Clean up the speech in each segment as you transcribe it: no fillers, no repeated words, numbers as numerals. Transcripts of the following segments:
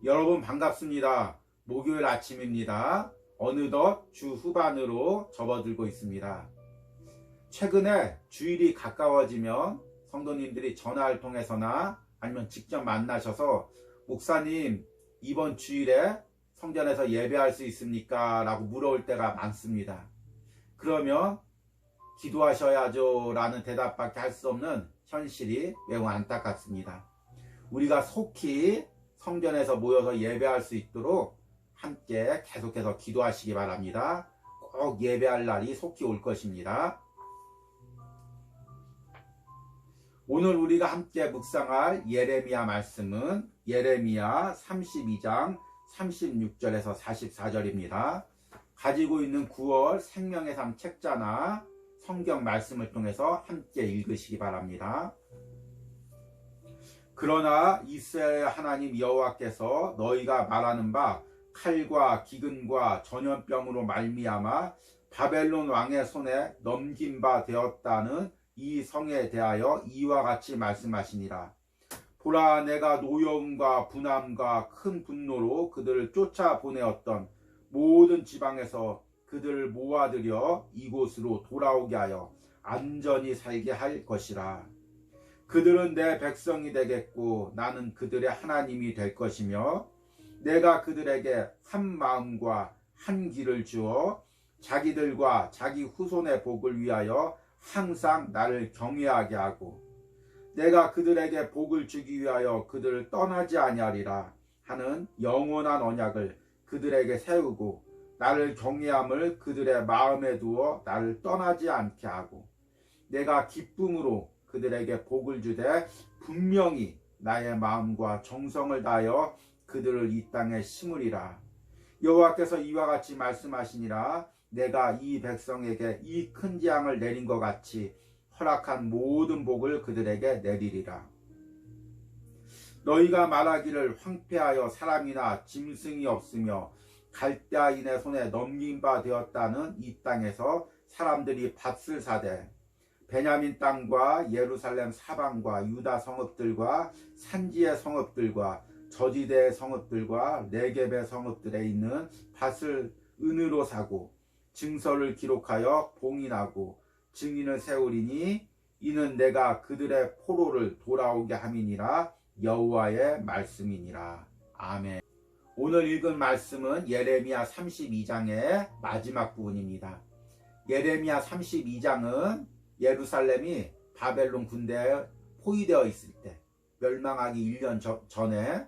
여러분 반갑습니다. 목요일 아침입니다. 어느덧 주 후반으로 접어들고 있습니다. 최근에 주일이 가까워지면 성도님들이 전화를 통해서나 아니면 직접 만나셔서 목사님 이번 주일에 성전에서 예배할 수 있습니까? 라고 물어올 때가 많습니다. 그러면 기도하셔야죠 라는 대답밖에 할 수 없는 현실이 매우 안타깝습니다. 우리가 속히 성전에서 모여서 예배할 수 있도록 함께 계속해서 기도하시기 바랍니다. 꼭 예배할 날이 속히 올 것입니다. 오늘 우리가 함께 묵상할 예레미야 말씀은 예레미야 32장 36절에서 44절입니다. 가지고 있는 9월 생명의 삶 책자나 성경 말씀을 통해서 함께 읽으시기 바랍니다. 그러나 이스라엘 하나님 여호와께서 너희가 말하는 바 칼과 기근과 전염병으로 말미암아 바벨론 왕의 손에 넘긴 바 되었다는 이 성에 대하여 이와 같이 말씀하시니라. 보라, 내가 노여움과 분함과 큰 분노로 그들을 쫓아보내었던 모든 지방에서 그들을 모아들여 이곳으로 돌아오게 하여 안전히 살게 할 것이라. 그들은 내 백성이 되겠고 나는 그들의 하나님이 될 것이며 내가 그들에게 한 마음과 한 길을 주어 자기들과 자기 후손의 복을 위하여 항상 나를 경외하게 하고 내가 그들에게 복을 주기 위하여 그들을 떠나지 아니하리라 하는 영원한 언약을 그들에게 세우고 나를 경외함을 그들의 마음에 두어 나를 떠나지 않게 하고 내가 기쁨으로 그들에게 복을 주되 분명히 나의 마음과 정성을 다하여 그들을 이 땅에 심으리라. 여호와께서 이와 같이 말씀하시니라. 내가 이 백성에게 이 큰 재앙을 내린 것 같이 허락한 모든 복을 그들에게 내리리라. 너희가 말하기를 황폐하여 사람이나 짐승이 없으며 갈대아인의 손에 넘긴 바 되었다는 이 땅에서 사람들이 밭을 사되 베냐민 땅과 예루살렘 사방과 유다 성읍들과 산지의 성읍들과 저지대의 성읍들과 네겝의 성읍들에 있는 밭을 은으로 사고 증서를 기록하여 봉인하고 증인을 세우리니 이는 내가 그들의 포로를 돌아오게 함이니라. 여호와의 말씀이니라. 아멘. 오늘 읽은 말씀은 예레미야 32장의 마지막 부분입니다. 예레미야 32장은 예루살렘이 바벨론 군대에 포위되어 있을 때 멸망하기 1년 전에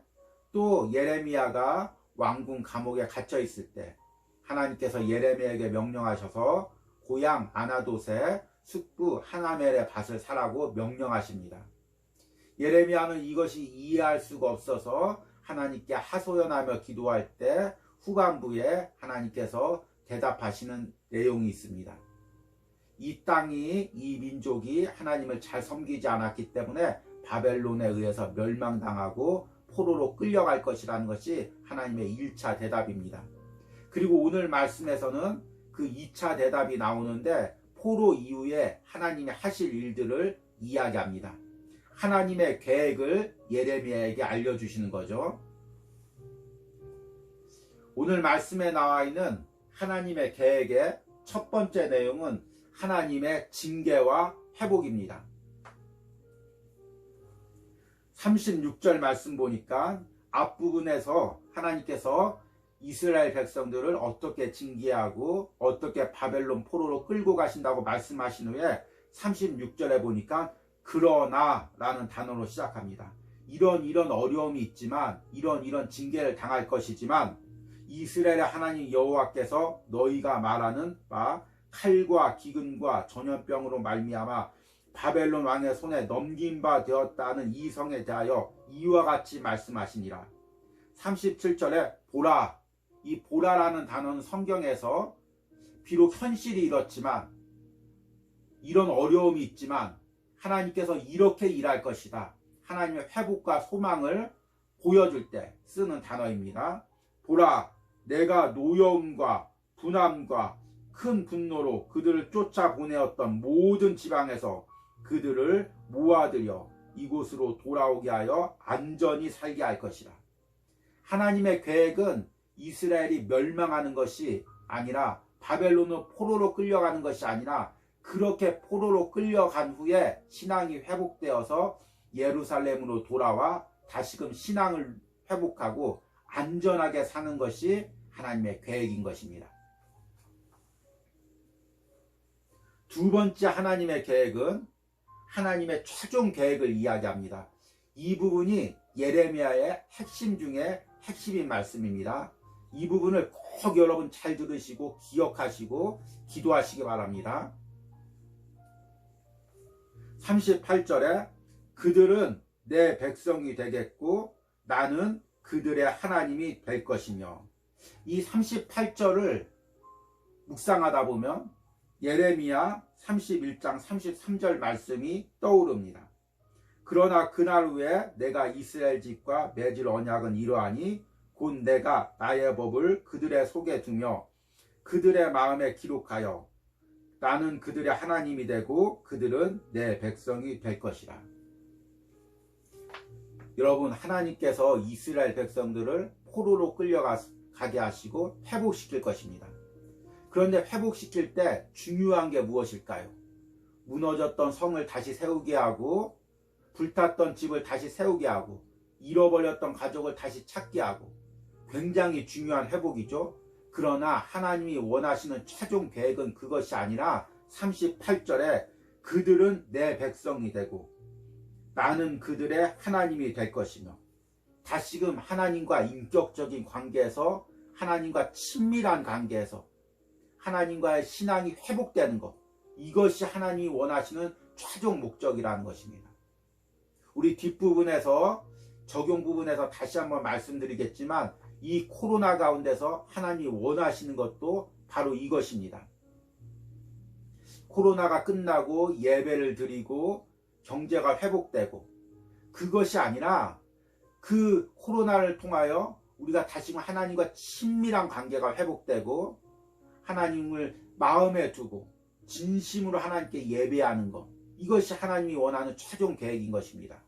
또 예레미야가 왕궁 감옥에 갇혀 있을 때 하나님께서 예레미야에게 명령하셔서 고향 아나돗의 숙부 하나멜의 밭을 사라고 명령하십니다. 예레미야는 이것이 이해할 수가 없어서 하나님께 하소연하며 기도할 때 후반부에 하나님께서 대답하시는 내용이 있습니다. 이 땅이 이 민족이 하나님을 잘 섬기지 않았기 때문에 바벨론에 의해서 멸망당하고 포로로 끌려갈 것이라는 것이 하나님의 1차 대답입니다. 그리고 오늘 말씀에서는 그 2차 대답이 나오는데 포로 이후에 하나님이 하실 일들을 이야기합니다. 하나님의 계획을 예레미야에게 알려주시는 거죠. 오늘 말씀에 나와 있는 하나님의 계획의 첫 번째 내용은 하나님의 징계와 회복입니다. 36절 말씀 보니까 앞부분에서 하나님께서 이스라엘 백성들을 어떻게 징계하고 어떻게 바벨론 포로로 끌고 가신다고 말씀하신 후에 36절에 보니까 그러나 라는 단어로 시작합니다. 이런 어려움이 있지만 이런 징계를 당할 것이지만 이스라엘의 하나님 여호와께서 너희가 말하는 바 칼과 기근과 전염병으로 말미암아 바벨론 왕의 손에 넘긴 바 되었다는 이 성에 대하여 이와 같이 말씀하시니라. 37절에 보라, 이 보라라는 단어는 성경에서 비록 현실이 이렇지만 이런 어려움이 있지만 하나님께서 이렇게 일할 것이다. 하나님의 회복과 소망을 보여줄 때 쓰는 단어입니다. 보라, 내가 노여움과 분함과 큰 분노로 그들을 쫓아보내었던 모든 지방에서 그들을 모아들여 이곳으로 돌아오게 하여 안전히 살게 할 것이라. 하나님의 계획은 이스라엘이 멸망하는 것이 아니라 바벨론으로 포로로 끌려가는 것이 아니라 그렇게 포로로 끌려간 후에 신앙이 회복되어서 예루살렘으로 돌아와 다시금 신앙을 회복하고 안전하게 사는 것이 하나님의 계획인 것입니다. 두 번째 하나님의 계획은 하나님의 최종 계획을 이야기합니다. 이 부분이 예레미야의 핵심 중에 핵심인 말씀입니다. 이 부분을 꼭 여러분 잘 들으시고 기억하시고 기도하시기 바랍니다. 38절에 그들은 내 백성이 되겠고 나는 그들의 하나님이 될 것이며, 이 38절을 묵상하다 보면 예레미야 31장 33절 말씀이 떠오릅니다. 그러나 그날 후에 내가 이스라엘 집과 맺을 언약은 이러하니 곧 내가 나의 법을 그들의 속에 두며 그들의 마음에 기록하여 나는 그들의 하나님이 되고 그들은 내 백성이 될 것이라. 여러분, 하나님께서 이스라엘 백성들을 포로로 끌려가게 하시고 회복시킬 것입니다. 그런데 회복시킬 때 중요한 게 무엇일까요? 무너졌던 성을 다시 세우게 하고, 불탔던 집을 다시 세우게 하고, 잃어버렸던 가족을 다시 찾게 하고, 굉장히 중요한 회복이죠. 그러나 하나님이 원하시는 최종 계획은 그것이 아니라 38절에 그들은 내 백성이 되고 나는 그들의 하나님이 될 것이며, 다시금 하나님과 인격적인 관계에서, 하나님과 친밀한 관계에서 하나님과의 신앙이 회복되는 것, 이것이 하나님이 원하시는 최종 목적이라는 것입니다. 우리 뒷부분에서, 적용 부분에서 다시 한번 말씀드리겠지만 이 코로나 가운데서 하나님이 원하시는 것도 바로 이것입니다. 코로나가 끝나고 예배를 드리고 경제가 회복되고, 그것이 아니라 그 코로나를 통하여 우리가 다시금 하나님과 친밀한 관계가 회복되고 하나님을 마음에 두고 진심으로 하나님께 예배하는 것, 이것이 하나님이 원하는 최종 계획인 것입니다.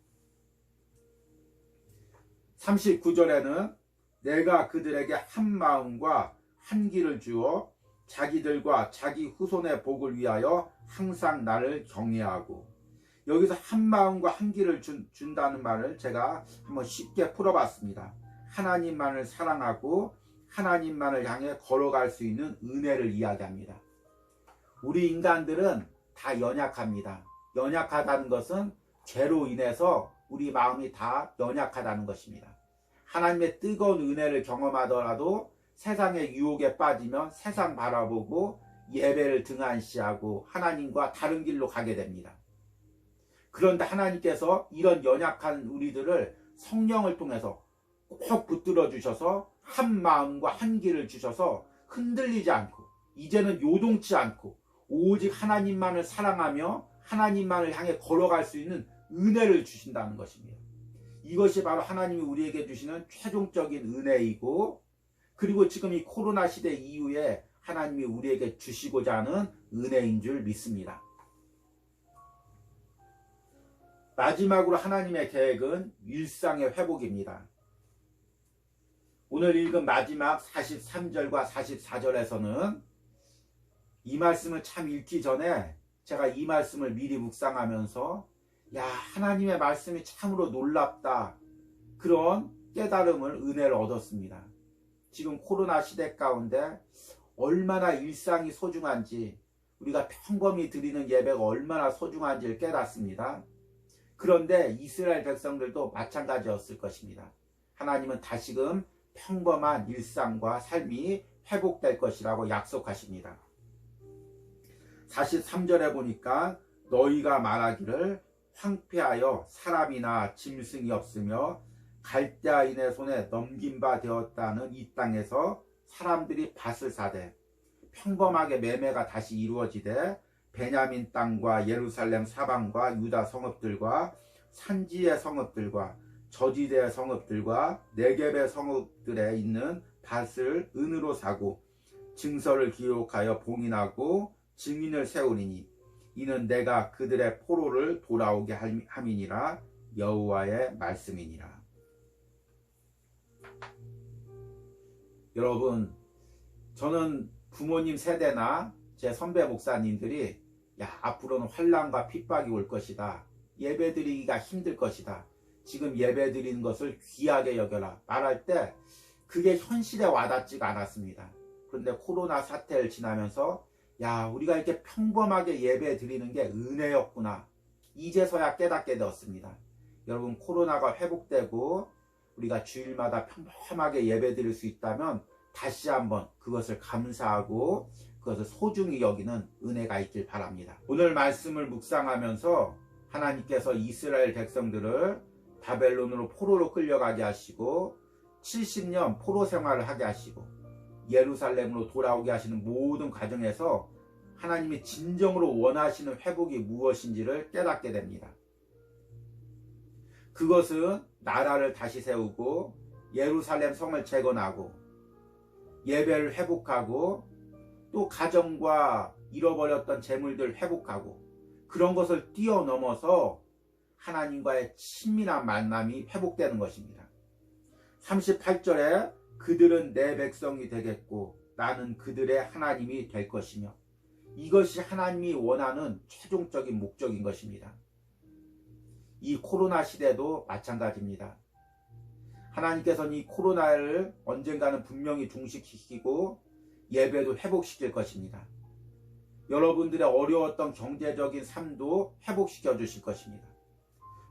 39절에는 내가 그들에게 한 마음과 한 길을 주어 자기들과 자기 후손의 복을 위하여 항상 나를 경외하고, 여기서 한 마음과 한 길을 준다는 말을 제가 한번 쉽게 풀어봤습니다. 하나님만을 사랑하고 하나님만을 향해 걸어갈 수 있는 은혜를 이야기합니다. 우리 인간들은 다 연약합니다. 연약하다는 것은 죄로 인해서 우리 마음이 다 연약하다는 것입니다. 하나님의 뜨거운 은혜를 경험하더라도 세상의 유혹에 빠지면 세상 바라보고 예배를 등한시하고 하나님과 다른 길로 가게 됩니다. 그런데 하나님께서 이런 연약한 우리들을 성령을 통해서 꼭 붙들어 주셔서 한 마음과 한 길을 주셔서 흔들리지 않고, 이제는 요동치 않고 오직 하나님만을 사랑하며 하나님만을 향해 걸어갈 수 있는 은혜를 주신다는 것입니다. 이것이 바로 하나님이 우리에게 주시는 최종적인 은혜이고, 그리고 지금 이 코로나 시대 이후에 하나님이 우리에게 주시고자 하는 은혜인 줄 믿습니다. 마지막으로 하나님의 계획은 일상의 회복입니다. 오늘 읽은 마지막 43절과 44절에서는 이 말씀을 참 읽기 전에 제가 이 말씀을 미리 묵상하면서 하나님의 말씀이 참으로 놀랍다, 그런 깨달음을, 은혜를 얻었습니다. 지금 코로나 시대 가운데 얼마나 일상이 소중한지, 우리가 평범히 드리는 예배가 얼마나 소중한지를 깨닫습니다. 그런데 이스라엘 백성들도 마찬가지였을 것입니다. 하나님은 다시금 평범한 일상과 삶이 회복될 것이라고 약속하십니다. 43절에 보니까 너희가 말하기를 황폐하여 사람이나 짐승이 없으며 갈대아인의 손에 넘긴 바 되었다는 이 땅에서 사람들이 밭을 사되 평범하게 매매가 다시 이루어지되 베냐민 땅과 예루살렘 사방과 유다 성읍들과 산지의 성읍들과 저지대의 성읍들과 네겝의 성읍들에 있는 밭을 은으로 사고 증서를 기록하여 봉인하고 증인을 세우리니 이는 내가 그들의 포로를 돌아오게 함이니라. 여호와의 말씀이니라. 여러분, 저는 부모님 세대나 제 선배 목사님들이 앞으로는 환난과 핍박이 올 것이다. 예배드리기가 힘들 것이다. 지금 예배드리는 것을 귀하게 여겨라. 말할 때 그게 현실에 와닿지가 않았습니다. 그런데 코로나 사태를 지나면서 우리가 이렇게 평범하게 예배드리는 게 은혜였구나. 이제서야 깨닫게 되었습니다. 여러분, 코로나가 회복되고 우리가 주일마다 평범하게 예배드릴 수 있다면 다시 한번 그것을 감사하고 그것을 소중히 여기는 은혜가 있길 바랍니다. 오늘 말씀을 묵상하면서 하나님께서 이스라엘 백성들을 바벨론으로 포로로 끌려가게 하시고 70년 포로 생활을 하게 하시고 예루살렘으로 돌아오게 하시는 모든 과정에서 하나님이 진정으로 원하시는 회복이 무엇인지를 깨닫게 됩니다. 그것은 나라를 다시 세우고 예루살렘 성을 재건하고 예배를 회복하고 또 가정과 잃어버렸던 재물들 회복하고 그런 것을 뛰어넘어서 하나님과의 친밀한 만남이 회복되는 것입니다. 38절에 그들은 내 백성이 되겠고 나는 그들의 하나님이 될 것이며, 이것이 하나님이 원하는 최종적인 목적인 것입니다. 이 코로나 시대도 마찬가지입니다. 하나님께서는 이 코로나를 언젠가는 분명히 종식시키고 예배도 회복시킬 것입니다. 여러분들의 어려웠던 경제적인 삶도 회복시켜 주실 것입니다.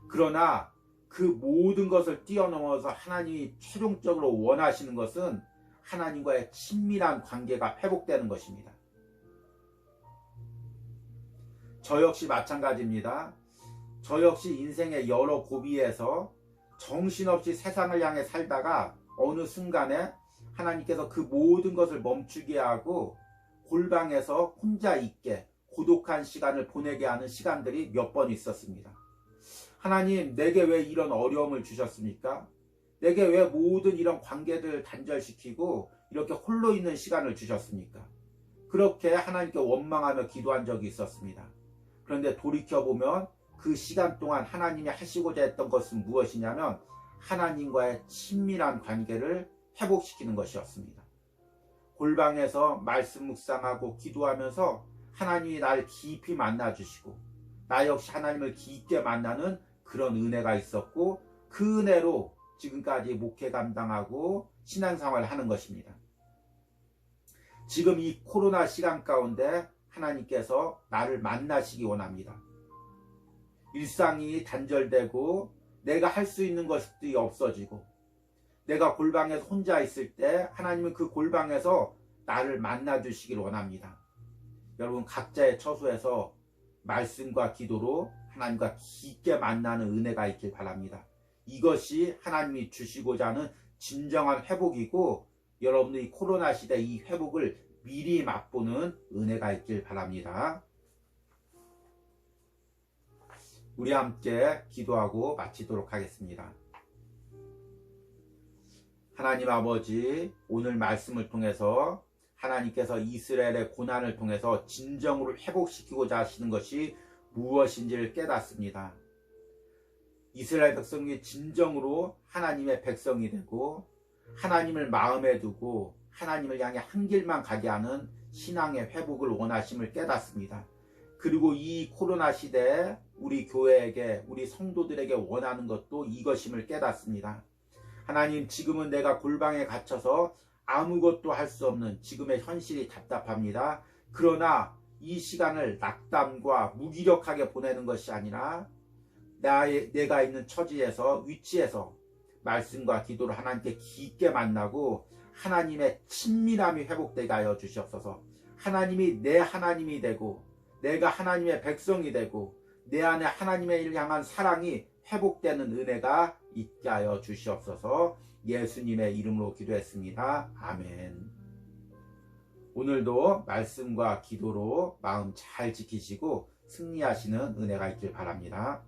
그러나 그 모든 것을 뛰어넘어서 하나님이 최종적으로 원하시는 것은 하나님과의 친밀한 관계가 회복되는 것입니다. 저 역시 마찬가지입니다. 저 역시 인생의 여러 고비에서 정신없이 세상을 향해 살다가 어느 순간에 하나님께서 그 모든 것을 멈추게 하고 골방에서 혼자 있게 고독한 시간을 보내게 하는 시간들이 몇 번 있었습니다. 하나님, 내게 왜 이런 어려움을 주셨습니까? 내게 왜 모든 이런 관계들을 단절시키고 이렇게 홀로 있는 시간을 주셨습니까? 그렇게 하나님께 원망하며 기도한 적이 있었습니다. 그런데 돌이켜보면 그 시간 동안 하나님이 하시고자 했던 것은 무엇이냐면 하나님과의 친밀한 관계를 회복시키는 것이었습니다. 골방에서 말씀 묵상하고 기도하면서 하나님이 나를 깊이 만나주시고 나 역시 하나님을 깊게 만나는 그런 은혜가 있었고, 그 은혜로 지금까지 목회 감당하고 신앙생활을 하는 것입니다. 지금 이 코로나 시간 가운데 하나님께서 나를 만나시기 원합니다. 일상이 단절되고 내가 할 수 있는 것들이 없어지고 내가 골방에서 혼자 있을 때 하나님은 그 골방에서 나를 만나주시길 원합니다. 여러분, 각자의 처소에서 말씀과 기도로 하나님과 깊게 만나는 은혜가 있길 바랍니다. 이것이 하나님이 주시고자 하는 진정한 회복이고, 여러분들이 코로나 시대 이 회복을 미리 맛보는 은혜가 있길 바랍니다. 우리 함께 기도하고 마치도록 하겠습니다. 하나님 아버지, 오늘 말씀을 통해서 하나님께서 이스라엘의 고난을 통해서 진정으로 회복시키고자 하시는 것이 무엇인지를 깨닫습니다. 이스라엘 백성이 진정으로 하나님의 백성이 되고 하나님을 마음에 두고 하나님을 향해 한 길만 가게 하는 신앙의 회복을 원하심을 깨닫습니다. 그리고 이 코로나 시대에 우리 교회에게, 우리 성도들에게 원하는 것도 이것임을 깨닫습니다. 하나님, 지금은 내가 골방에 갇혀서 아무것도 할 수 없는 지금의 현실이 답답합니다. 그러나 이 시간을 낙담과 무기력하게 보내는 것이 아니라 내가 있는 처지에서, 위치에서 말씀과 기도로 하나님께 깊게 만나고 하나님의 친밀함이 회복되게 하여 주시옵소서. 하나님이 내 하나님이 되고 내가 하나님의 백성이 되고 내 안에 하나님의 향한 사랑이 회복되는 은혜가 있게 하여 주시옵소서. 예수님의 이름으로 기도했습니다. 아멘. 오늘도 말씀과 기도로 마음 잘 지키시고 승리하시는 은혜가 있길 바랍니다.